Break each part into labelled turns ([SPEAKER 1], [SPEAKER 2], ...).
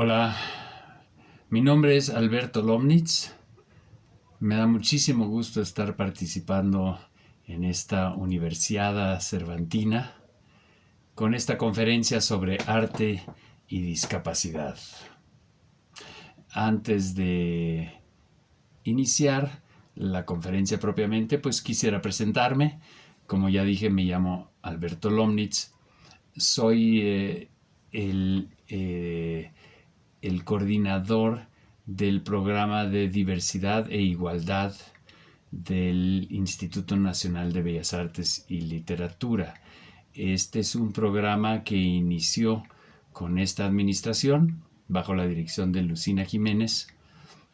[SPEAKER 1] Hola, mi nombre es Alberto Lomnitz. Me da muchísimo gusto estar participando en esta Universiada Cervantina con esta conferencia sobre arte y discapacidad. Antes de iniciar la conferencia propiamente, pues quisiera presentarme. Como ya dije, me llamo Alberto Lomnitz. Soy el coordinador del programa de diversidad e igualdad del Instituto Nacional de Bellas Artes y Literatura. Este es un programa que inició con esta administración bajo la dirección de Lucina Jiménez.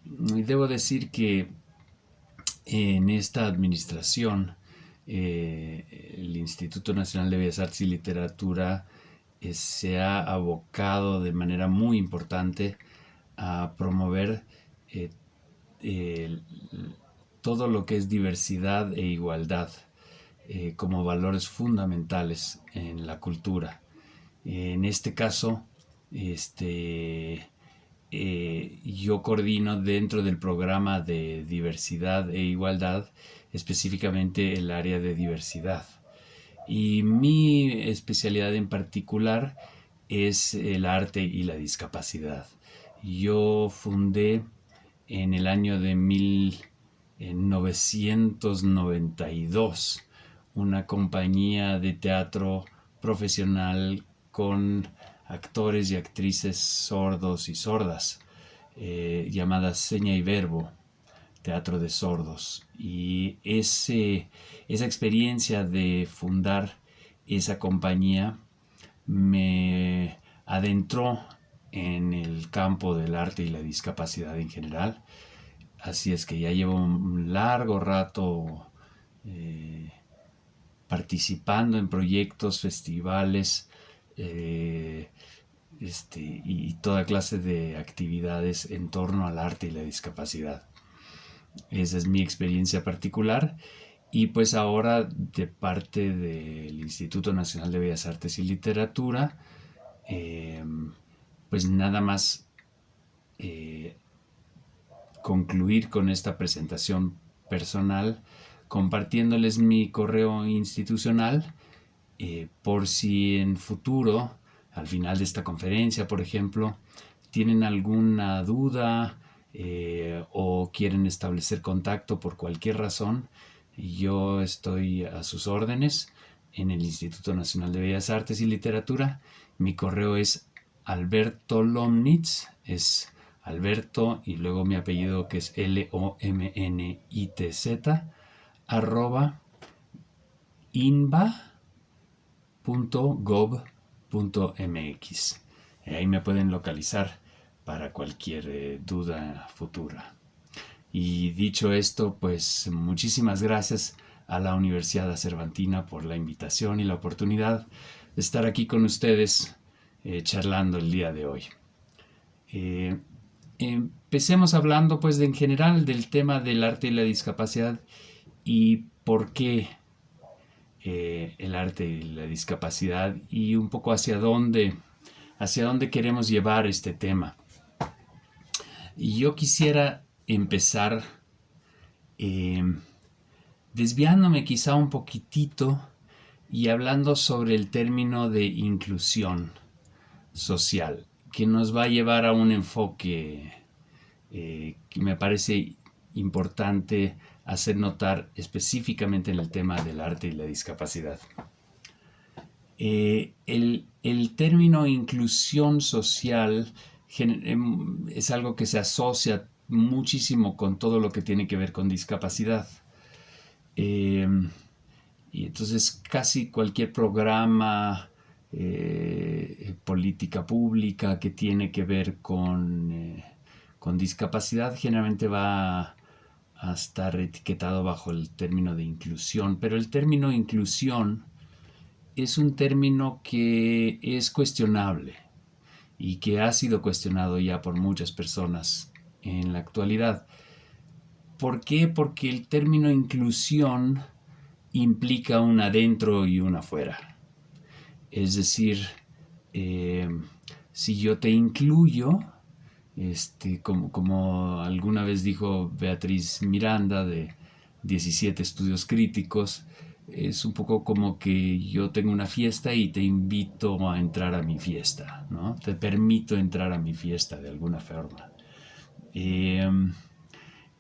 [SPEAKER 1] Y debo decir que en esta administración el Instituto Nacional de Bellas Artes y Literatura se ha abocado de manera muy importante a promover eh, eh, todo lo que es diversidad e igualdad como valores fundamentales en la cultura. En este caso, yo coordino dentro del programa de diversidad e igualdad específicamente el área de diversidad. Y mi especialidad en particular es el arte y la discapacidad. Yo fundé en el año de 1992 una compañía de teatro profesional con actores y actrices sordos y sordas, llamada Seña y Verbo, Teatro de Sordos. Y esa experiencia de fundar esa compañía me adentró en el campo del arte y la discapacidad en general. Así es que ya llevo un largo rato participando en proyectos, festivales y toda clase de actividades en torno al arte y la discapacidad. Esa es mi experiencia particular. Y pues ahora, de parte del Instituto Nacional de Bellas Artes y Literatura, pues nada más concluir con esta presentación personal compartiéndoles mi correo institucional por si en futuro, al final de esta conferencia, por ejemplo, tienen alguna duda o quieren establecer contacto por cualquier razón. Yo estoy a sus órdenes en el Instituto Nacional de Bellas Artes y Literatura. Mi correo es Alberto Lomnitz, es Alberto y luego mi apellido que es Lomnitz @inba.gov.mx. Ahí me pueden localizar para cualquier duda futura. Y dicho esto, pues muchísimas gracias a la Universidad Cervantina por la invitación y la oportunidad de estar aquí con ustedes charlando el día de hoy. Empecemos hablando pues en general del tema del arte y la discapacidad y por qué el arte y la discapacidad y un poco hacia dónde queremos llevar este tema. Y yo quisiera empezar desviándome quizá un poquitito y hablando sobre el término de inclusión social, que nos va a llevar a un enfoque que me parece importante hacer notar específicamente en el tema del arte y la discapacidad. El término inclusión social es algo que se asocia muchísimo con todo lo que tiene que ver con discapacidad. Y entonces casi cualquier programa, política pública que tiene que ver con discapacidad generalmente va a estar etiquetado bajo el término de inclusión, pero el término inclusión es un término que es cuestionable y que ha sido cuestionado ya por muchas personas en la actualidad. ¿Por qué? Porque el término inclusión implica un adentro y un afuera. Es decir, si yo te incluyo, como alguna vez dijo Beatriz Miranda de 17 estudios críticos, es un poco como que yo tengo una fiesta y te invito a entrar a mi fiesta, ¿no? Te permito entrar a mi fiesta de alguna forma. Eh,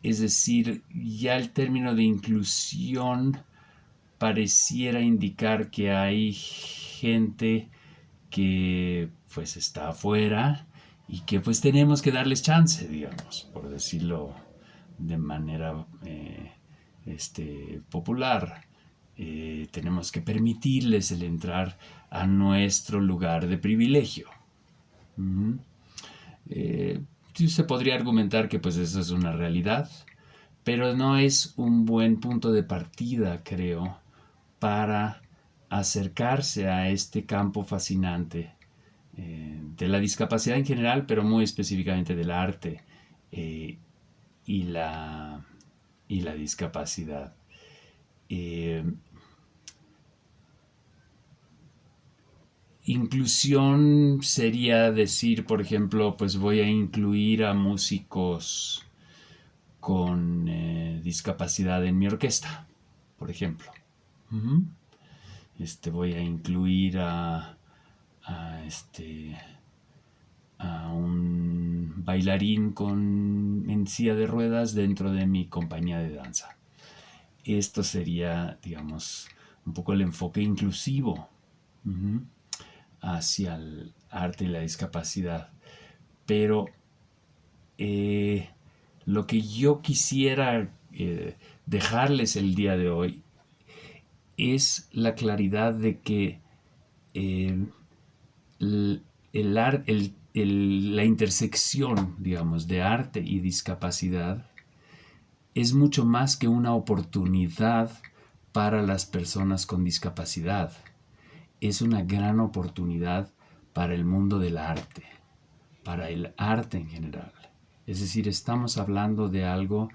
[SPEAKER 1] es decir, ya el término de inclusión pareciera indicar que hay gente que pues está afuera y que pues tenemos que darles chance, digamos, por decirlo de manera popular. Tenemos que permitirles el entrar a nuestro lugar de privilegio. Uh-huh. Se podría argumentar que pues eso es una realidad, pero no es un buen punto de partida, creo, para acercarse a este campo fascinante de la discapacidad en general, pero muy específicamente del arte eh, y, la, y la discapacidad. Inclusión sería decir, por ejemplo, pues voy a incluir a músicos con discapacidad en mi orquesta, por ejemplo. Uh-huh. Voy a incluir a un bailarín en silla de ruedas dentro de mi compañía de danza. Esto sería, digamos, un poco el enfoque inclusivo uh-huh, hacia el arte y la discapacidad. Pero lo que yo quisiera dejarles el día de hoy es la claridad de que la intersección, digamos, de arte y discapacidad es mucho más que una oportunidad para las personas con discapacidad. Es una gran oportunidad para el mundo del arte, para el arte en general. Es decir, estamos hablando de algo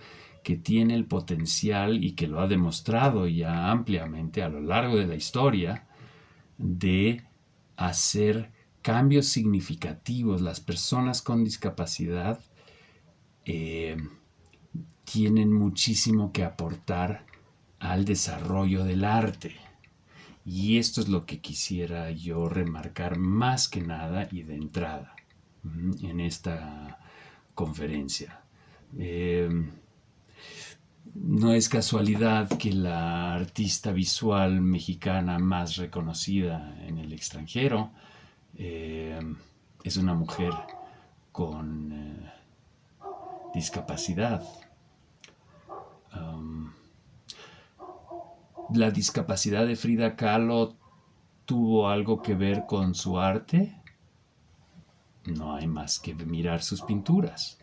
[SPEAKER 1] que tiene el potencial y que lo ha demostrado ya ampliamente a lo largo de la historia de hacer cambios significativos. Las personas con discapacidad tienen muchísimo que aportar al desarrollo del arte. Y esto es lo que quisiera yo remarcar más que nada y de entrada en esta conferencia. No es casualidad que la artista visual mexicana más reconocida en el extranjero es una mujer con discapacidad. ¿La discapacidad de Frida Kahlo tuvo algo que ver con su arte? No hay más que mirar sus pinturas.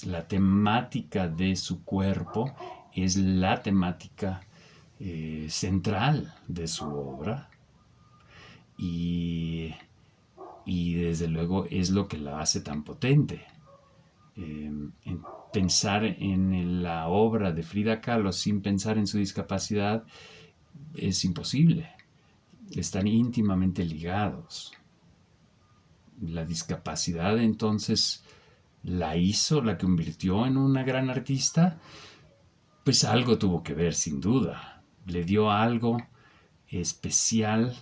[SPEAKER 1] La temática de su cuerpo es la temática central de su obra y desde luego es lo que la hace tan potente. Pensar en la obra de Frida Kahlo sin pensar en su discapacidad es imposible. Están íntimamente ligados. La discapacidad entonces la convirtió en una gran artista, pues algo tuvo que ver sin duda. Le dio algo especial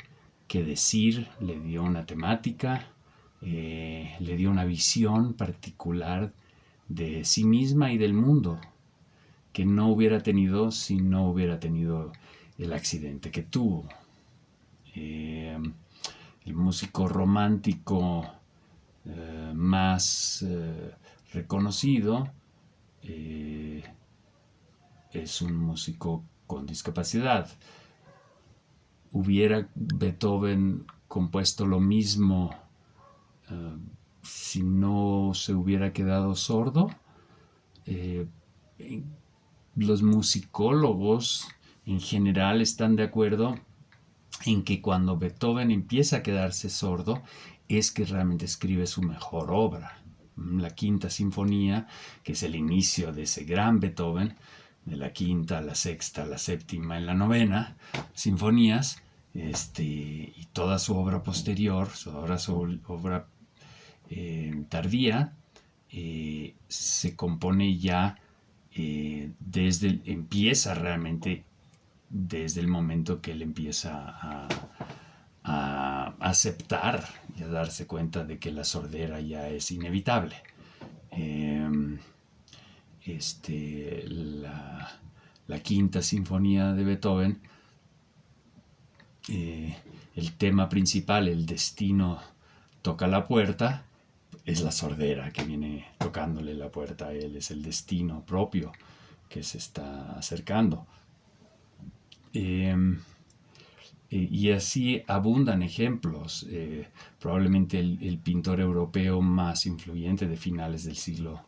[SPEAKER 1] que decir, le dio una temática, le dio una visión particular de sí misma y del mundo que no hubiera tenido si no hubiera tenido el accidente que tuvo. El músico romántico más reconocido es un músico con discapacidad. ¿Hubiera Beethoven compuesto lo mismo si no se hubiera quedado sordo? Los musicólogos en general están de acuerdo en que cuando Beethoven empieza a quedarse sordo es que realmente escribe su mejor obra. La Quinta Sinfonía, que es el inicio de ese gran Beethoven, de la quinta, la sexta, la séptima y la novena sinfonías, y toda su obra posterior, su obra tardía, se compone ya empieza realmente desde el momento que él empieza a aceptar y a darse cuenta de que la sordera ya es inevitable. La quinta sinfonía de Beethoven, el tema principal, el destino toca la puerta, es la sordera que viene tocándole la puerta a él, es el destino propio que se está acercando. Y así abundan ejemplos. Probablemente el pintor europeo más influyente de finales del siglo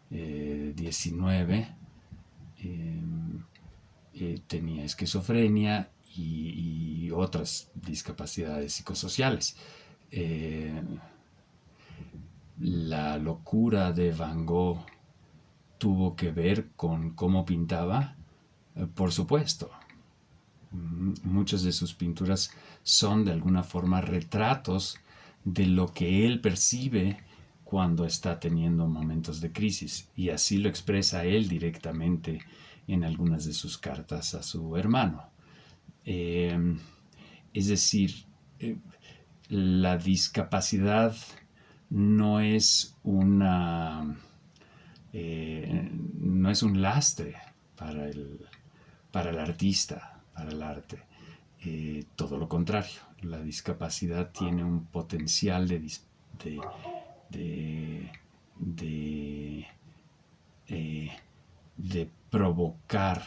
[SPEAKER 1] XIX tenía esquizofrenia y otras discapacidades psicosociales. La locura de Van Gogh tuvo que ver con cómo pintaba, por supuesto. Muchas de sus pinturas son de alguna forma retratos de lo que él percibe cuando está teniendo momentos de crisis, y así lo expresa él directamente en algunas de sus cartas a su hermano. Es decir, la discapacidad no es un lastre para el artista, para el arte. Todo lo contrario, la discapacidad tiene un potencial de provocar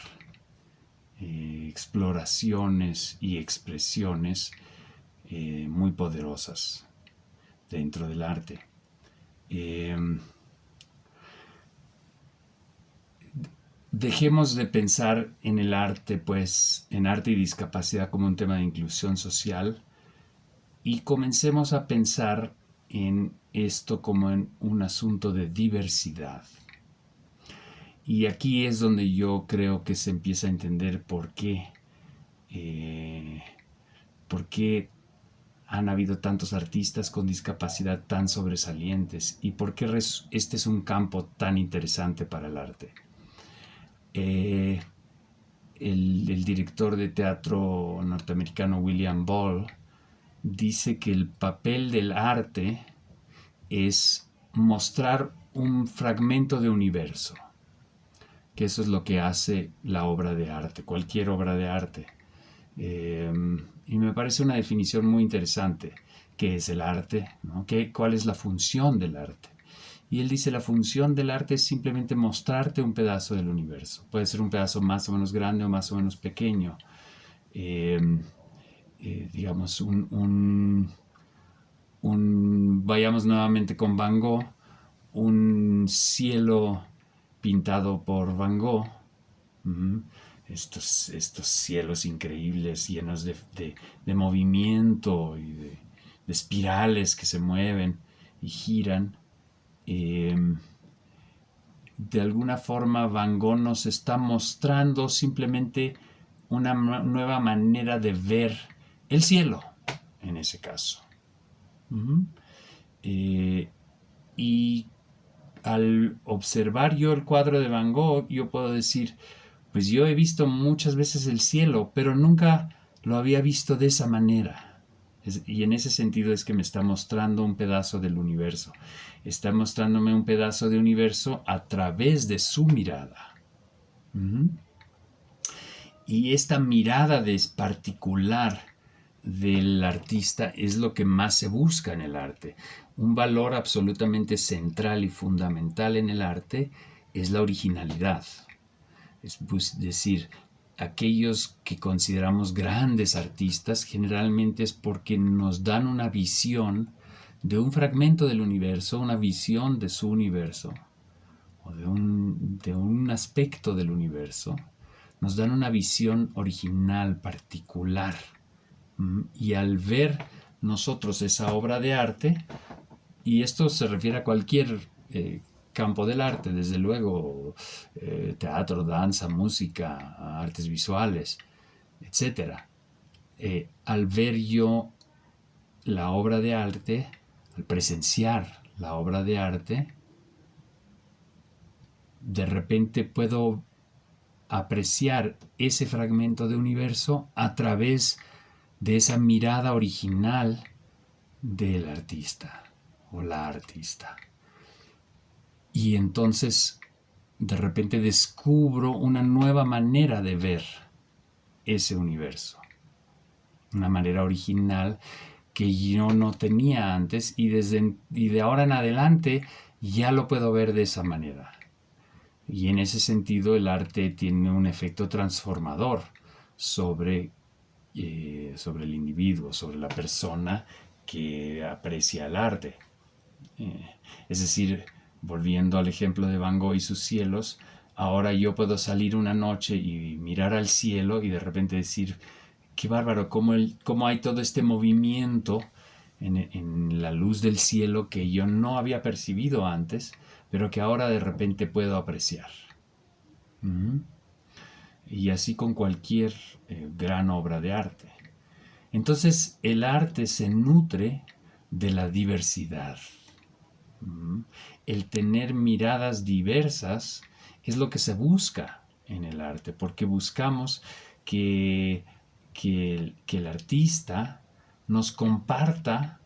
[SPEAKER 1] exploraciones y expresiones muy poderosas dentro del arte. Dejemos de pensar en el arte, pues, en arte y discapacidad como un tema de inclusión social, y comencemos a pensar en esto como en un asunto de diversidad. Y aquí es donde yo creo que se empieza a entender por qué han habido tantos artistas con discapacidad tan sobresalientes y por qué este es un campo tan interesante para el arte. El director de teatro norteamericano William Ball dice que el papel del arte es mostrar un fragmento de universo, que eso es lo que hace la obra de arte, cualquier obra de arte. Y me parece una definición muy interesante. ¿Qué es el arte? ¿No? ¿Cuál es la función del arte? Y él dice, la función del arte es simplemente mostrarte un pedazo del universo. Puede ser un pedazo más o menos grande o más o menos pequeño. Digamos, vayamos nuevamente con Van Gogh, un cielo pintado por Van Gogh. Estos cielos increíbles, llenos de movimiento y de espirales que se mueven y giran. De alguna forma Van Gogh nos está mostrando simplemente una nueva manera de ver el cielo, en ese caso. Y al observar yo el cuadro de Van Gogh, yo puedo decir, pues yo he visto muchas veces el cielo, pero nunca lo había visto de esa manera. Y en ese sentido es que me está mostrando un pedazo del universo. Está mostrándome un pedazo de universo a través de su mirada. Y esta mirada particular del artista es lo que más se busca en el arte. Un valor absolutamente central y fundamental en el arte es la originalidad. Es decir, aquellos que consideramos grandes artistas generalmente es porque nos dan una visión de un fragmento del universo, una visión de su universo o de un aspecto del universo. Nos dan una visión original, particular. Y al ver nosotros esa obra de arte, y esto se refiere a cualquier campo del arte, desde luego, teatro, danza, música, artes visuales, etc. Al ver yo la obra de arte, al presenciar la obra de arte, de repente puedo apreciar ese fragmento de universo a través de esa mirada original del artista o la artista. Y entonces de repente descubro una nueva manera de ver ese universo, una manera original que yo no tenía antes, y de ahora en adelante ya lo puedo ver de esa manera. Y en ese sentido el arte tiene un efecto transformador sobre el individuo, sobre la persona que aprecia el arte. Es decir, volviendo al ejemplo de Van Gogh y sus cielos, ahora yo puedo salir una noche y mirar al cielo y de repente decir, qué bárbaro, cómo hay todo este movimiento en la luz del cielo que yo no había percibido antes, pero que ahora de repente puedo apreciar. Y así con cualquier gran obra de arte. Entonces el arte se nutre de la diversidad. El tener miradas diversas es lo que se busca en el arte, porque buscamos que el artista nos comparta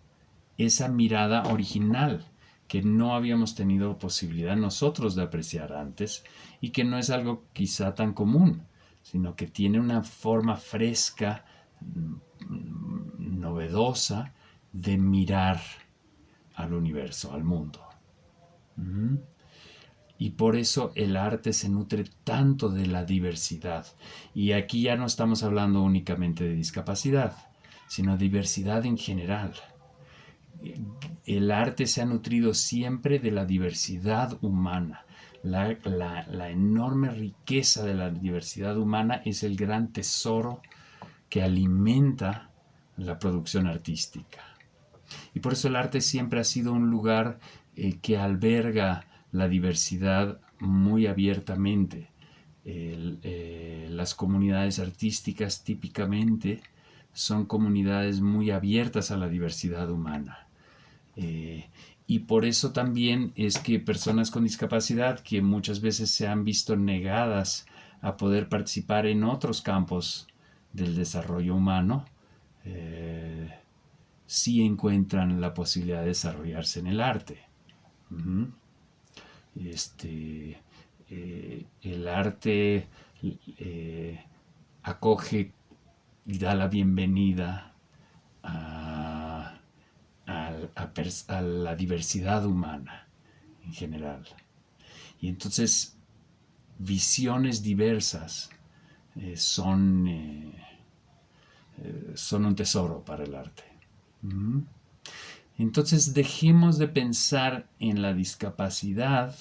[SPEAKER 1] esa mirada original que no habíamos tenido posibilidad nosotros de apreciar antes, y que no es algo quizá tan común, sino que tiene una forma fresca, novedosa de mirar al universo, al mundo. Y por eso el arte se nutre tanto de la diversidad. Y aquí ya no estamos hablando únicamente de discapacidad, sino diversidad en general. El arte se ha nutrido siempre de la diversidad humana. La enorme riqueza de la diversidad humana es el gran tesoro que alimenta la producción artística. Y por eso el arte siempre ha sido un lugar que alberga la diversidad muy abiertamente. Las comunidades artísticas típicamente son comunidades muy abiertas a la diversidad humana. Y por eso también es que personas con discapacidad, que muchas veces se han visto negadas a poder participar en otros campos del desarrollo humano, sí encuentran la posibilidad de desarrollarse en el arte. El arte acoge y da la bienvenida a la diversidad humana en general. Y entonces visiones diversas son un tesoro para el arte. Entonces dejemos de pensar en la discapacidad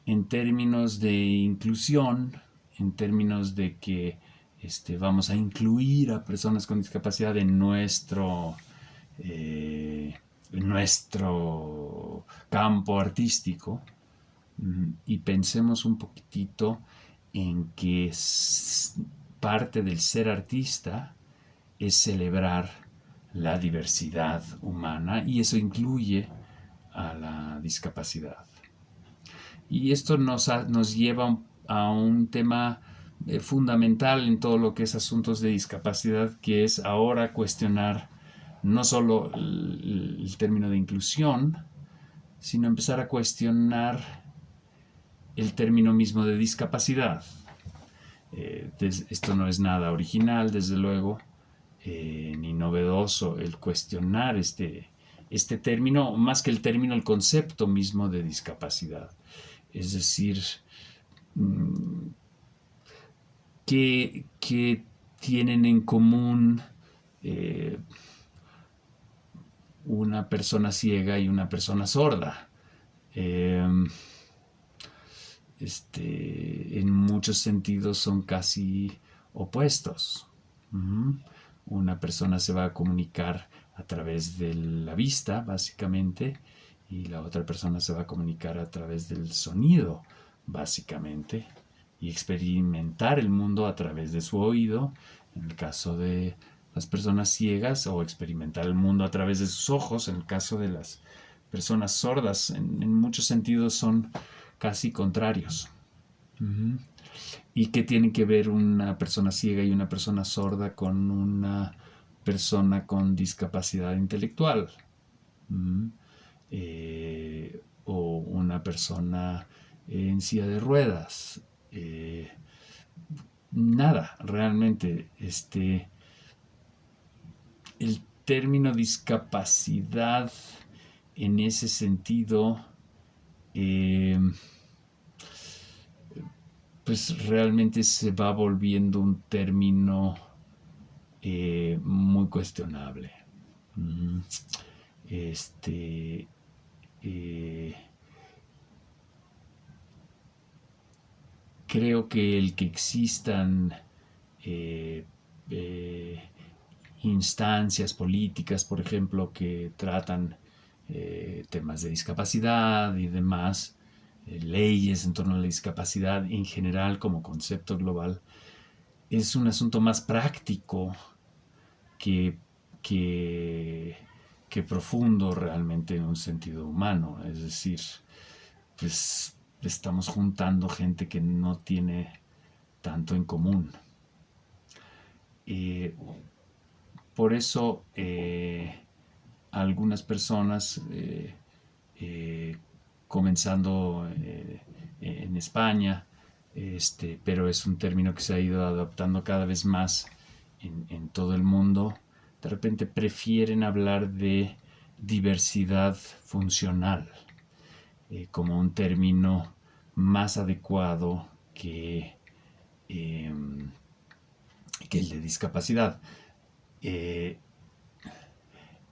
[SPEAKER 1] en términos de inclusión, en términos de que vamos a incluir a personas con discapacidad en nuestro campo artístico, y pensemos un poquitito en que parte del ser artista es celebrar la diversidad humana, y eso incluye a la discapacidad. Y esto nos lleva a un tema fundamental en todo lo que es asuntos de discapacidad, que es ahora cuestionar no solo el término de inclusión, sino empezar a cuestionar el término mismo de discapacidad. Esto no es nada original, desde luego, ni novedoso el cuestionar este término, más que el término, el concepto mismo de discapacidad. Es decir, ¿qué tienen en común una persona ciega y una persona sorda? En muchos sentidos son casi opuestos. Una persona se va a comunicar a través de la vista, básicamente, y la otra persona se va a comunicar a través del sonido, básicamente, y experimentar el mundo a través de su oído, en el caso de las personas ciegas, o experimentar el mundo a través de sus ojos, en el caso de las personas sordas. En muchos sentidos son casi contrarios. ¿Y qué tiene que ver una persona ciega y una persona sorda con una persona con discapacidad intelectual? O una persona en silla de ruedas. Nada, realmente. El término discapacidad en ese sentido, pues realmente se va volviendo un término muy cuestionable. Creo que el que existan instancias políticas, por ejemplo, que tratan temas de discapacidad y demás, leyes en torno a la discapacidad en general como concepto global, es un asunto más práctico que, que, que profundo realmente en un sentido humano. Es decir, pues estamos juntando gente que no tiene tanto en común. Por eso algunas personas, comenzando en España, pero es un término que se ha ido adaptando cada vez más en todo el mundo, de repente prefieren hablar de diversidad funcional como un término más adecuado que el de discapacidad.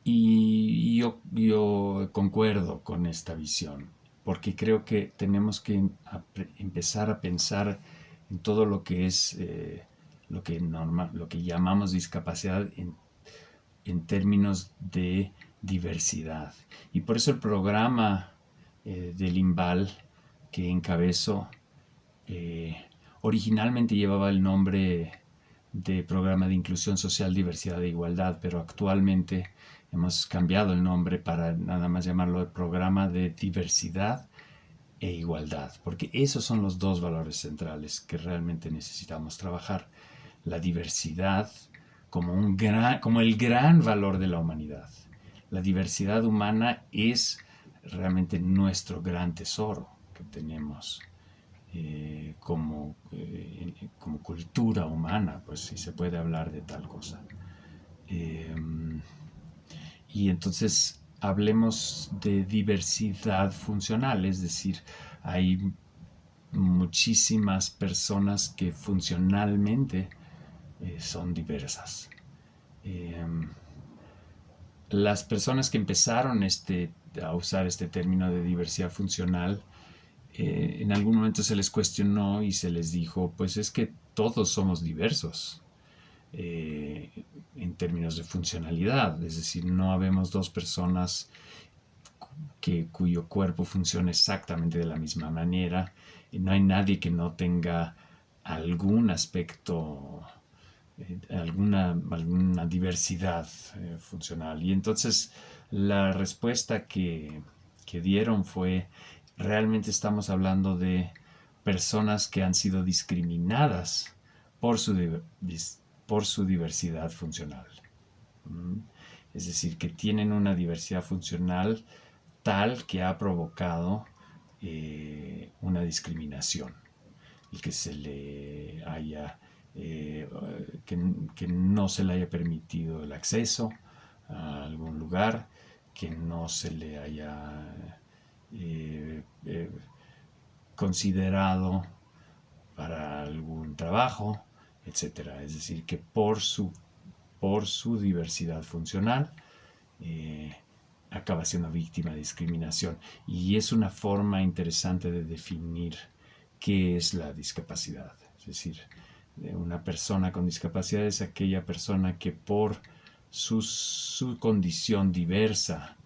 [SPEAKER 1] Y yo concuerdo con esta visión, porque creo que tenemos que empezar a pensar en todo lo que es lo que llamamos discapacidad en términos de diversidad. Y por eso el programa del INVAL que encabezo originalmente llevaba el nombre de Programa de Inclusión Social, Diversidad e Igualdad, pero actualmente hemos cambiado el nombre para nada más llamarlo el Programa de Diversidad e Igualdad, porque esos son los dos valores centrales que realmente necesitamos trabajar. La diversidad como el gran valor de la humanidad. La diversidad humana es realmente nuestro gran tesoro que tenemos como cultura humana, pues si se puede hablar de tal cosa. Y entonces hablemos de diversidad funcional, es decir, hay muchísimas personas que funcionalmente son diversas. Las personas que empezaron a usar este término de diversidad funcional, en algún momento se les cuestionó y se les dijo, pues es que todos somos diversos en términos de funcionalidad, es decir, no habemos dos personas cuyo cuerpo funciona exactamente de la misma manera, y no hay nadie que no tenga algún aspecto, alguna diversidad funcional. Y entonces la respuesta que dieron fue, realmente estamos hablando de personas que han sido discriminadas por su diversidad funcional. Es decir, que tienen una diversidad funcional tal que ha provocado una discriminación, el que se le haya que no se le haya permitido el acceso a algún lugar, que no se le haya considerado para algún trabajo, etcétera. Es decir, que por su diversidad funcional acaba siendo víctima de discriminación. Y es una forma interesante de definir qué es la discapacidad. Es decir, una persona con discapacidad es aquella persona que por su condición diversa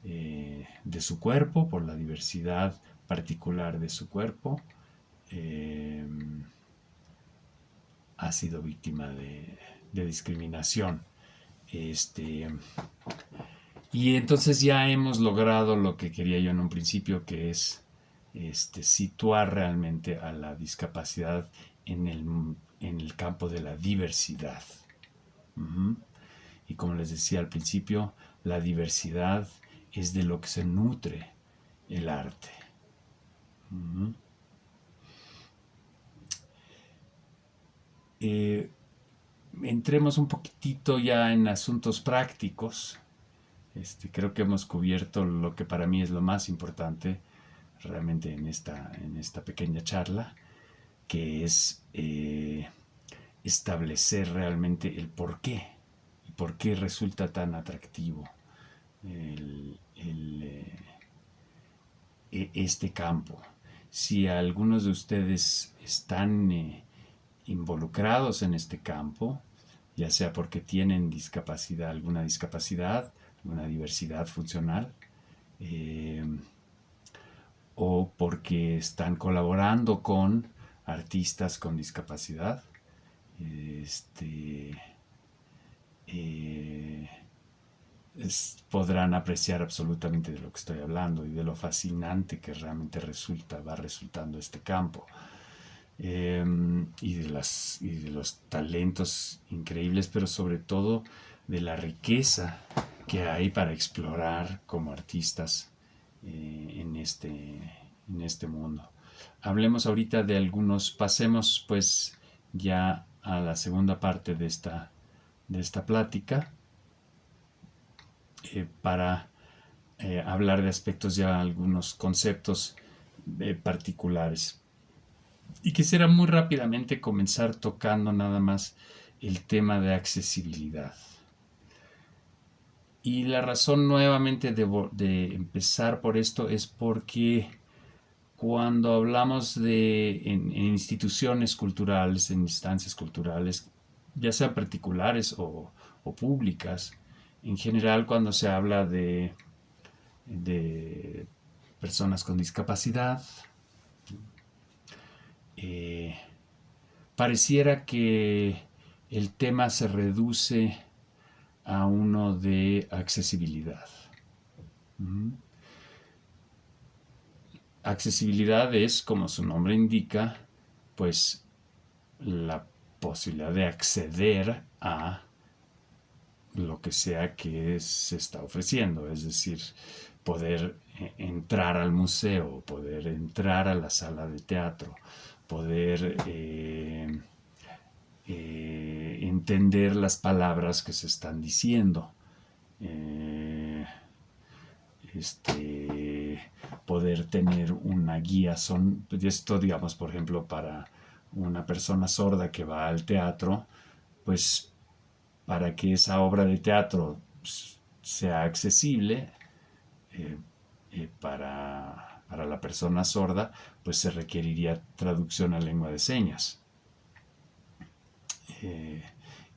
[SPEAKER 1] de su cuerpo, por la diversidad particular de su cuerpo, ha sido víctima de discriminación. Y entonces ya hemos logrado lo que quería yo en un principio, que es situar realmente a la discapacidad en el campo de la diversidad. Uh-huh. Y como les decía al principio, la diversidad es de lo que se nutre el arte. Uh-huh. Entremos un poquitito ya en asuntos prácticos. Creo que hemos cubierto lo que para mí es lo más importante realmente en esta pequeña charla, que es establecer realmente el por qué y por qué resulta tan atractivo este campo. Si algunos de ustedes están involucrados en este campo, ya sea porque tienen discapacidad, alguna diversidad funcional, o porque están colaborando con artistas con discapacidad, podrán apreciar absolutamente de lo que estoy hablando y de lo fascinante que realmente va resultando este campo. Y de los talentos increíbles, pero sobre todo de la riqueza que hay para explorar como artistas en este mundo. Hablemos ahorita de algunos, pasemos pues ya a la segunda parte de esta plática para hablar de aspectos ya algunos conceptos particulares. Y quisiera muy rápidamente comenzar tocando nada más el tema de accesibilidad. Y la razón nuevamente de empezar por esto es porque cuando hablamos en instituciones culturales, en instancias culturales, ya sean particulares o públicas, en general cuando se habla de personas con discapacidad, pareciera que el tema se reduce a uno de accesibilidad. Accesibilidad es, como su nombre indica, pues la posibilidad de acceder a lo que sea que se está ofreciendo, es decir, poder entrar al museo, poder entrar a la sala de teatro, poder entender las palabras que se están diciendo, poder tener una guía. Esto, digamos, por ejemplo, para una persona sorda que va al teatro, pues para que esa obra de teatro sea accesible para la persona sorda, pues se requeriría traducción a lengua de señas.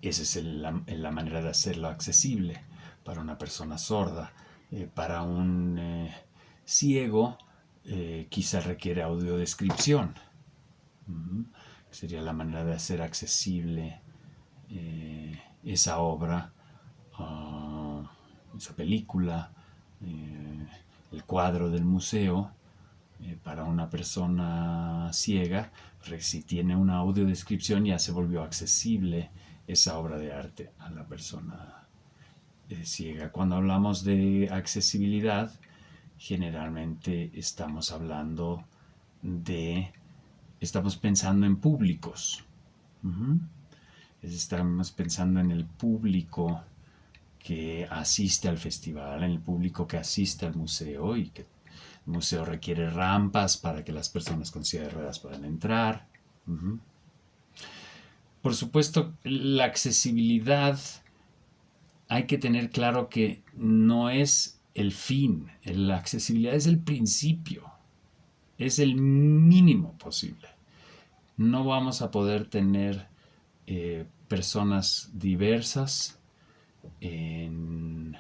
[SPEAKER 1] Esa es la manera de hacerlo accesible para una persona sorda. Para un ciego, quizá requiere audiodescripción. Sería la manera de hacer accesible esa obra, esa película, el cuadro del museo. Para una persona ciega, si tiene una audiodescripción, ya se volvió accesible esa obra de arte a la persona ciega. Cuando hablamos de accesibilidad, generalmente estamos pensando en públicos. Estamos pensando en el público que asiste al festival, en el público que asiste al museo, y que el museo requiere rampas para que las personas con silla de ruedas puedan entrar. Por supuesto, la accesibilidad, hay que tener claro que no es el fin. La accesibilidad es el principio, es el mínimo posible. No vamos a poder tener personas diversas en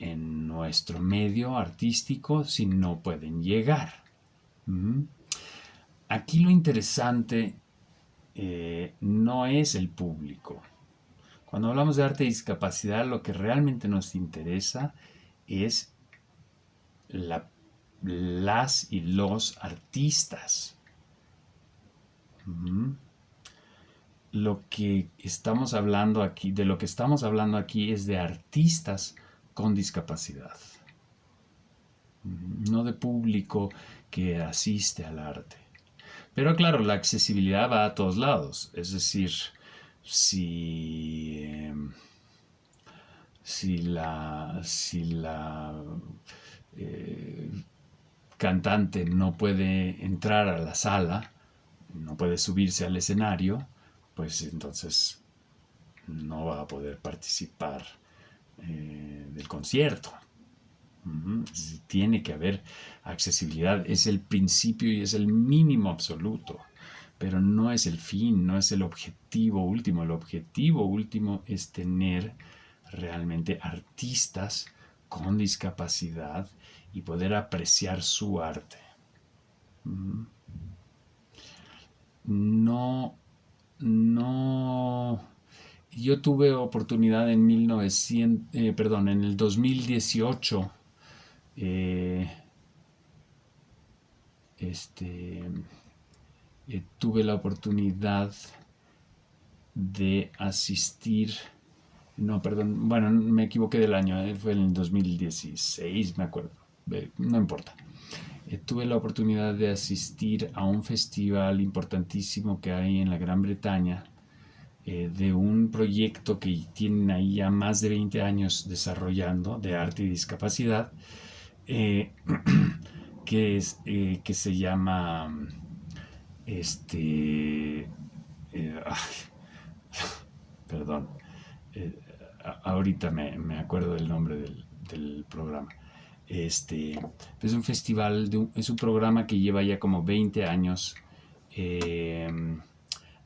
[SPEAKER 1] nuestro medio artístico si no pueden llegar. Aquí lo interesante no es el público. Cuando hablamos de arte y discapacidad, lo que realmente nos interesa es la las y los artistas. Lo que estamos hablando aquí, de lo que estamos hablando aquí es de artistas con discapacidad, no de público que asiste al arte. Pero claro, la accesibilidad va a todos lados. Es decir, si, si la cantante no puede entrar a la sala, no puede subirse al escenario, pues entonces no va a poder participar del concierto. Tiene que haber accesibilidad, es el principio y es el mínimo absoluto, pero no es el fin, no es el objetivo último. El objetivo último es tener realmente artistas con discapacidad y poder apreciar su arte. No, no. Yo tuve oportunidad en en el 2018, tuve la oportunidad de asistir. No, perdón, bueno, me equivoqué del año, fue en el 2016, me acuerdo, no importa. Tuve la oportunidad de asistir a un festival importantísimo que hay en la Gran Bretaña, de un proyecto que tienen ahí ya más de 20 años desarrollando de arte y discapacidad, que se llama perdón, ahorita me acuerdo del nombre del programa. Es un festival, es un programa que lleva ya como 20 años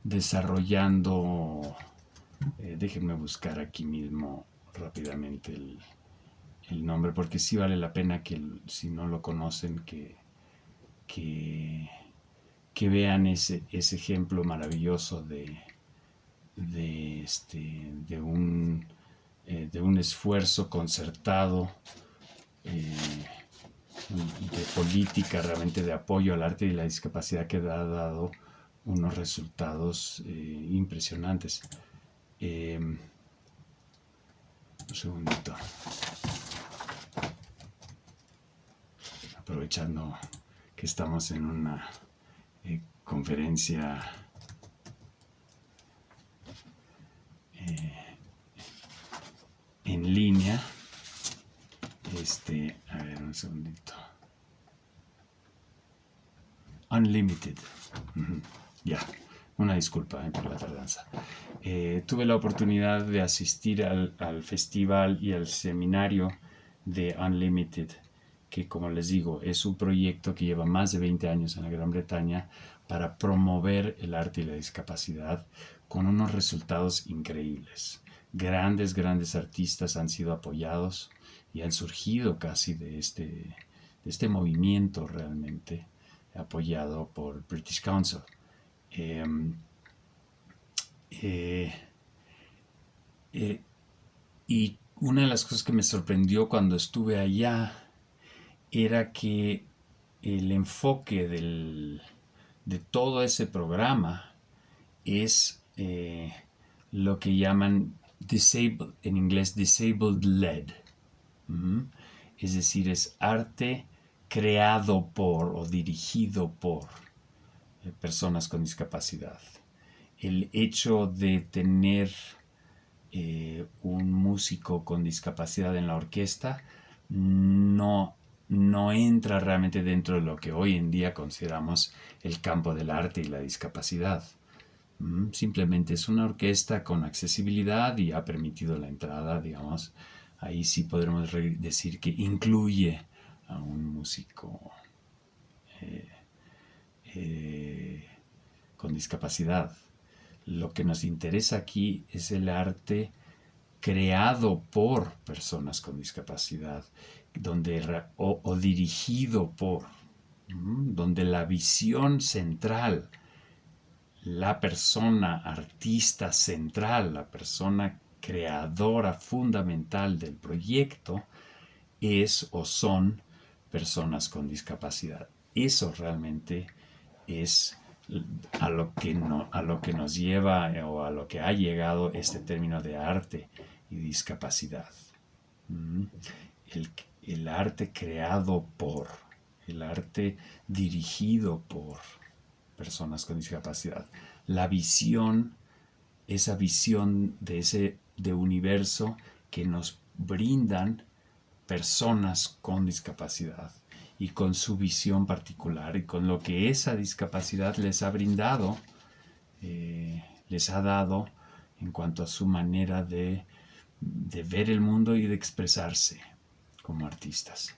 [SPEAKER 1] desarrollando. Déjenme buscar aquí mismo rápidamente el nombre, porque sí vale la pena que si no lo conocen, que vean ese ejemplo maravilloso de un esfuerzo concertado, de política realmente de apoyo al arte y la discapacidad, que ha dado unos resultados impresionantes. Un segundito, aprovechando que estamos en una conferencia en línea. A ver, un segundito. Unlimited. Ya, una disculpa por la tardanza. Tuve la oportunidad de asistir al festival y al seminario de Unlimited, que, como les digo, es un proyecto que lleva más de 20 años en la Gran Bretaña para promover el arte y la discapacidad, con unos resultados increíbles. Grandes artistas han sido apoyados y han surgido casi de este movimiento realmente apoyado por British Council. Y una de las cosas que me sorprendió cuando estuve allá era que el enfoque de todo ese programa es lo que llaman en inglés disabled led. Es decir, es arte creado por o dirigido por personas con discapacidad. El hecho de tener un músico con discapacidad en la orquesta no entra realmente dentro de lo que hoy en día consideramos el campo del arte y la discapacidad. Simplemente es una orquesta con accesibilidad y ha permitido la entrada, digamos. Ahí sí podremos decir que incluye a un músico con discapacidad. Lo que nos interesa aquí es el arte creado por personas con discapacidad, o dirigido por, donde la visión central, la persona artista central, la persona creadora fundamental del proyecto, es o son personas con discapacidad. Eso realmente es a lo que nos lleva o a lo que ha llegado este término de arte y discapacidad. El, el arte creado por, el arte dirigido por personas con discapacidad. La visión, esa visión de universo que nos brindan personas con discapacidad y con su visión particular y con lo que esa discapacidad les ha brindado, les ha dado en cuanto a su manera de ver el mundo y de expresarse como artistas.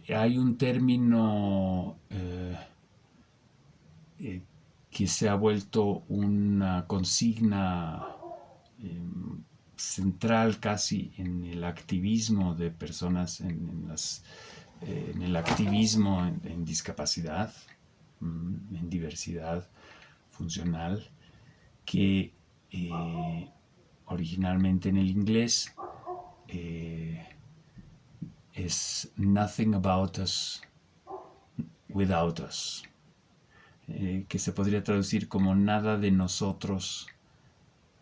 [SPEAKER 1] Hay un término que se ha vuelto una consigna central casi en el activismo de personas, en el activismo en discapacidad, en diversidad funcional, que originalmente en el inglés es nothing about us without us, que se podría traducir como nada de nosotros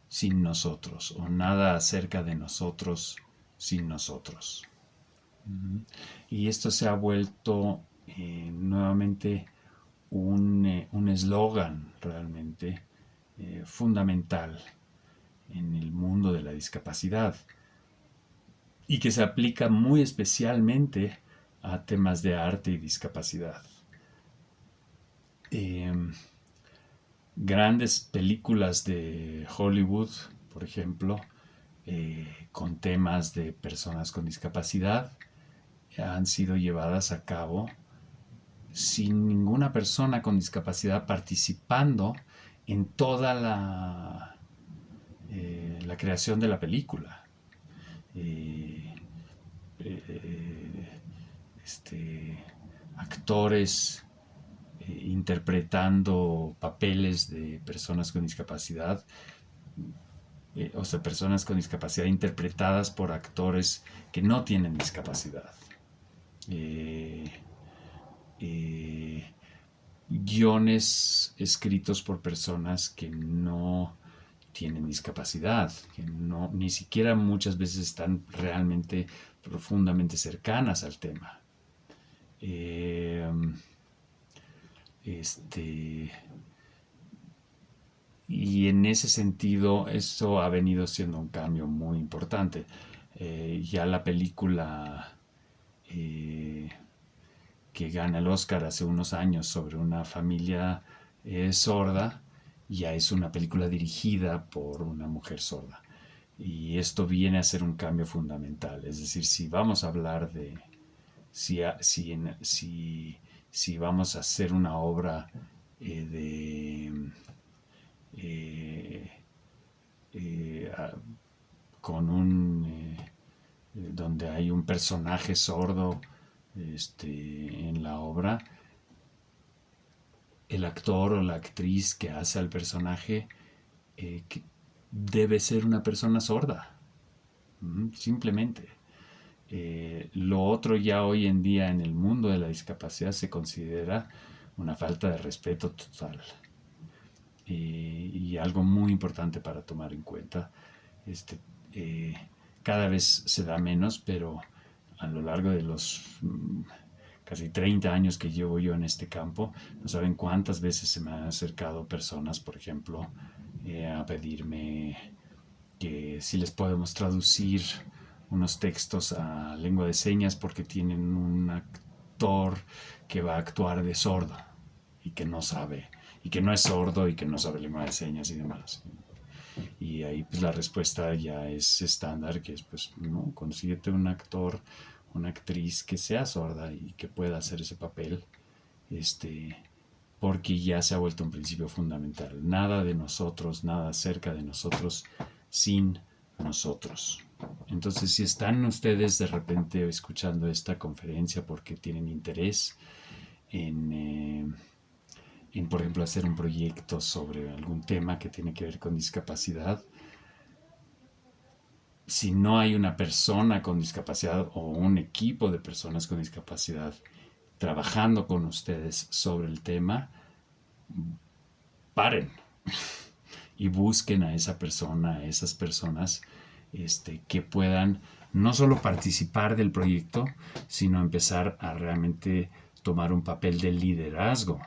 [SPEAKER 1] sin nosotros, o nada acerca de nosotros sin nosotros. Y esto se ha vuelto nuevamente un eslogan realmente fundamental en el mundo de la discapacidad y que se aplica muy especialmente a temas de arte y discapacidad. Grandes películas de Hollywood, por ejemplo, con temas de personas con discapacidad, han sido llevadas a cabo sin ninguna persona con discapacidad participando en toda la creación de la película. Actores interpretando papeles de personas con discapacidad, o sea, personas con discapacidad interpretadas por actores que no tienen discapacidad. Guiones escritos por personas que no tienen discapacidad, que ni siquiera muchas veces están realmente profundamente cercanas al tema. Y en ese sentido eso ha venido siendo un cambio muy importante. Ya la película que gana el Oscar hace unos años sobre una familia sorda, ya es una película dirigida por una mujer sorda. Y esto viene a ser un cambio fundamental. Es decir, si vamos a hablar de... Si vamos a hacer una obra donde hay un personaje sordo en la obra, el actor o la actriz que hace al personaje debe ser una persona sorda, simplemente. Lo otro ya hoy en día en el mundo de la discapacidad se considera una falta de respeto total. Y algo muy importante para tomar en cuenta. Cada vez se da menos, pero a lo largo de los casi 30 años que llevo yo en este campo, no saben cuántas veces se me han acercado personas, por ejemplo, a pedirme que si les podemos traducir unos textos a lengua de señas porque tienen un actor que va a actuar de sordo y que no sabe, y que no es sordo y que no sabe lengua de señas y demás. Y ahí pues la respuesta ya es estándar, que es pues no, consíguete un actor, una actriz que sea sorda y que pueda hacer ese papel, porque ya se ha vuelto un principio fundamental. Nada de nosotros, nada acerca de nosotros sin nosotros. Entonces, si están ustedes de repente escuchando esta conferencia porque tienen interés en por ejemplo, hacer un proyecto sobre algún tema que tiene que ver con discapacidad, si no hay una persona con discapacidad o un equipo de personas con discapacidad trabajando con ustedes sobre el tema, paren y busquen a esa persona, a esas personas que puedan no solo participar del proyecto, sino empezar a realmente tomar un papel de liderazgo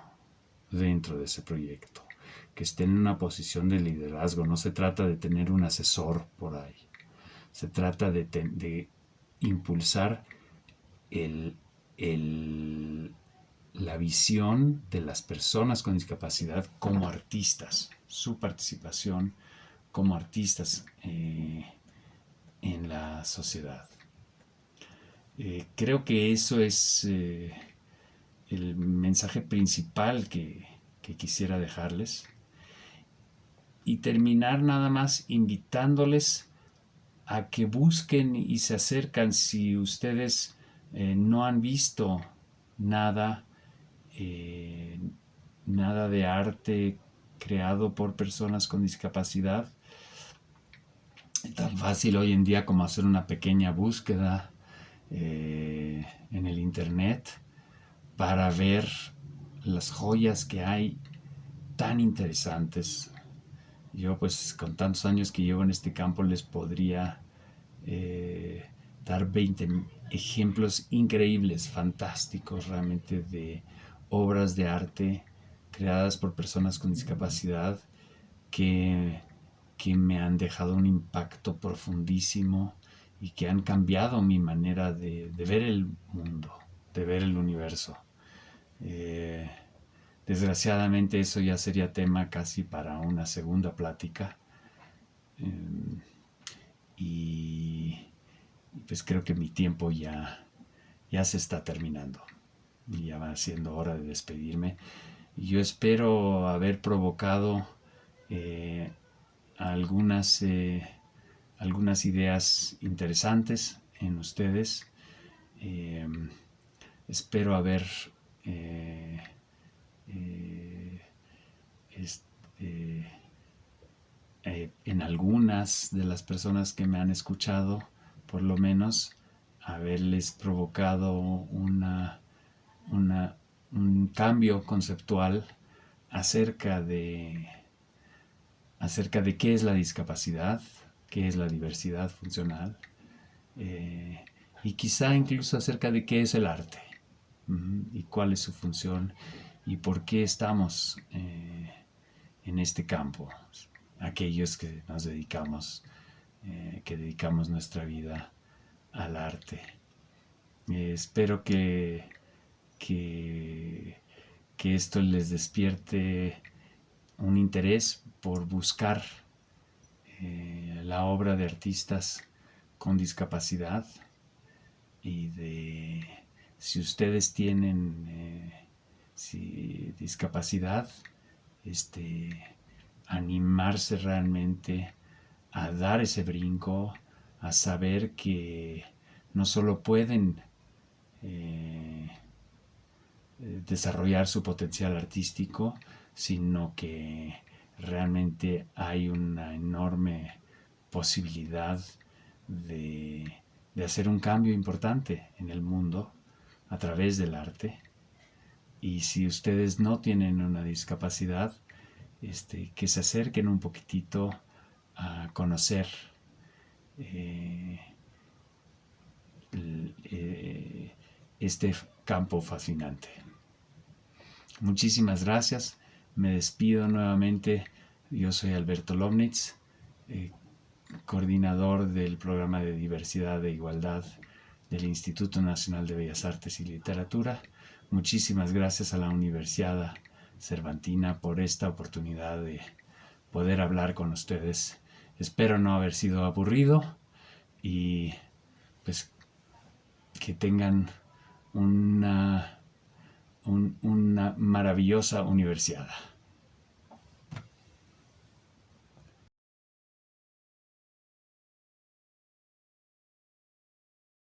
[SPEAKER 1] dentro de ese proyecto, que estén en una posición de liderazgo. No se trata de tener un asesor por ahí, se trata de impulsar la visión de las personas con discapacidad como artistas, su participación como artistas en la sociedad. Creo que eso es el mensaje principal que quisiera dejarles. Y terminar nada más invitándoles a que busquen y se acercan si ustedes no han visto nada, nada de arte creado por personas con discapacidad. Es tan fácil hoy en día como hacer una pequeña búsqueda en el internet para ver las joyas que hay tan interesantes. Yo pues con tantos años que llevo en este campo les podría dar 20 ejemplos increíbles, fantásticos realmente de obras de arte creadas por personas con discapacidad que me han dejado un impacto profundísimo y que han cambiado mi manera de ver el mundo, de ver el universo. Desgraciadamente eso ya sería tema casi para una segunda plática. Y pues creo que mi tiempo ya se está terminando. Y ya va siendo hora de despedirme. Yo espero haber provocado algunas ideas interesantes en ustedes. Espero haber en algunas de las personas que me han escuchado, por lo menos, haberles provocado un cambio conceptual acerca de qué es la discapacidad, qué es la diversidad funcional, y quizá incluso acerca de qué es el arte y cuál es su función y por qué estamos en este campo, aquellos que nos dedicamos, que dedicamos nuestra vida al arte. Espero que esto les despierte un interés por buscar la obra de artistas con discapacidad y de si ustedes tienen discapacidad, animarse realmente a dar ese brinco, a saber que no solo pueden desarrollar su potencial artístico, sino que realmente hay una enorme posibilidad de hacer un cambio importante en el mundo a través del arte. Y si ustedes no tienen una discapacidad, que se acerquen un poquitito a conocer este campo fascinante. Muchísimas gracias. Me despido nuevamente. Yo soy Alberto Lomnitz, coordinador del programa de diversidad e igualdad del Instituto Nacional de Bellas Artes y Literatura. Muchísimas gracias a la Universidad Cervantina por esta oportunidad de poder hablar con ustedes. Espero no haber sido aburrido y pues que tengan una maravillosa universidad.